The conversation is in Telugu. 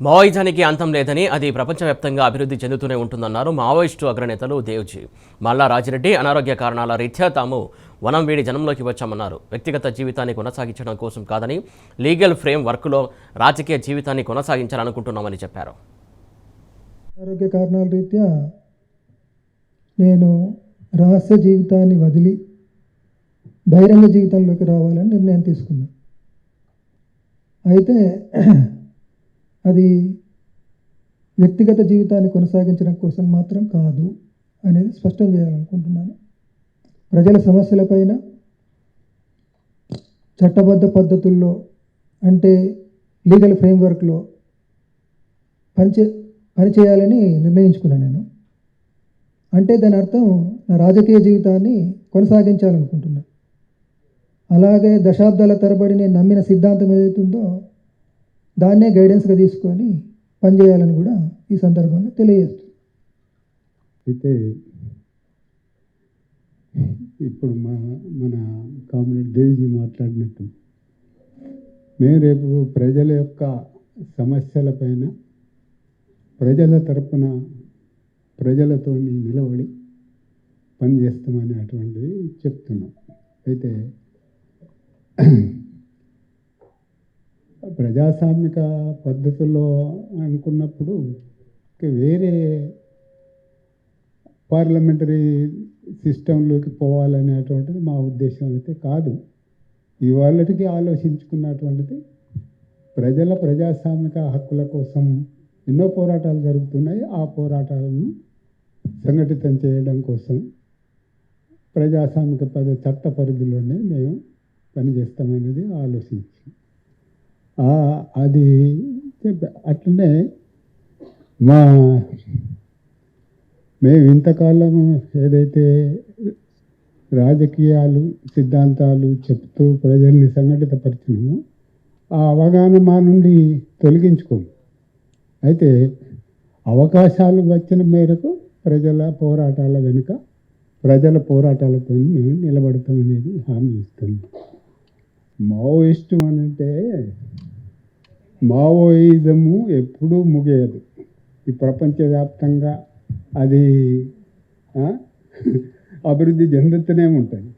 మావోయిజానికి అంతం లేదని అది ప్రపంచవ్యాప్తంగా అభివృద్ధి చెందుతూనే ఉంటుందన్నారు మావోయిస్టు అగ్రనేతలు దేవ్జీ. మల్లా రాజిరెడ్డి అనారోగ్య కారణాల రీత్యా తాము వనం వీడి జనంలోకి వచ్చామన్నారు. వ్యక్తిగత జీవితాన్ని కొనసాగించడం కోసం కాదని లీగల్ ఫ్రేమ్ వర్క్లో రాజకీయ జీవితాన్ని కొనసాగించాలనుకుంటున్నామని చెప్పారు. ఆరోగ్య కారణాల రీత్యా నేను రహస్య జీవితాన్ని వదిలి బహిరంగ జీవితంలోకి రావాలని నిర్ణయం తీసుకున్నాను. అయితే అది వ్యక్తిగత జీవితాన్ని కొనసాగించడం కోసం మాత్రం కాదు అనేది స్పష్టం చేయాలనుకుంటున్నాను. ప్రజల సమస్యలపైన చట్టబద్ధ పద్ధతుల్లో అంటే లీగల్ ఫ్రేమ్వర్క్లో పనిచేయాలని నిర్ణయించుకున్నాను నేను. అంటే దాని అర్థం నా రాజకీయ జీవితాన్ని కొనసాగించాలనుకుంటున్నాను. అలాగే దశాబ్దాల తరబడి నేను నమ్మిన సిద్ధాంతం ఏదైతుందో దాన్నే గైడెన్స్గా తీసుకొని పనిచేయాలని కూడా ఈ సందర్భంగా తెలియజేస్తుంది. అయితే ఇప్పుడు మన కామ్రేడ్ దేవిజీ మాట్లాడినట్టు మేము రేపు ప్రజల యొక్క సమస్యలపైన ప్రజల తరపున ప్రజలతో నిలబడి పనిచేస్తామని అటువంటిది చెప్తున్నాం. అయితే ప్రజాస్వామిక పద్ధతుల్లో అనుకున్నప్పుడు వేరే పార్లమెంటరీ సిస్టంలోకి పోవాలనేటువంటిది మా ఉద్దేశం అయితే కాదు. ఇవాళకి ఆలోచించుకున్నటువంటిది ప్రజల ప్రజాస్వామిక హక్కుల కోసం ఎన్నో పోరాటాలు జరుగుతున్నాయి. ఆ పోరాటాలను సంఘటితం చేయడం కోసం ప్రజాస్వామిక చట్ట పరిధిలోనే మేము పనిచేస్తామనేది ఆలోచించి అది అట్లనే మేము ఇంతకాలం ఏదైతే రాజకీయాలు సిద్ధాంతాలు చెప్తూ ప్రజల్ని సంఘటితపరిచినామో ఆ అవగాహన మా నుండి తొలగించుకోము. అయితే అవకాశాలు వచ్చిన మేరకు ప్రజల పోరాటాల వెనుక ప్రజల పోరాటాలతో మేము నిలబడతామనేది హామీ ఇస్తున్నాం. మావోయిస్టు అనంటే మావోయిజము ఎప్పుడూ ముగియదు. ఈ ప్రపంచవ్యాప్తంగా అది అభివృద్ధి చెందుతూనే ఉంటుంది.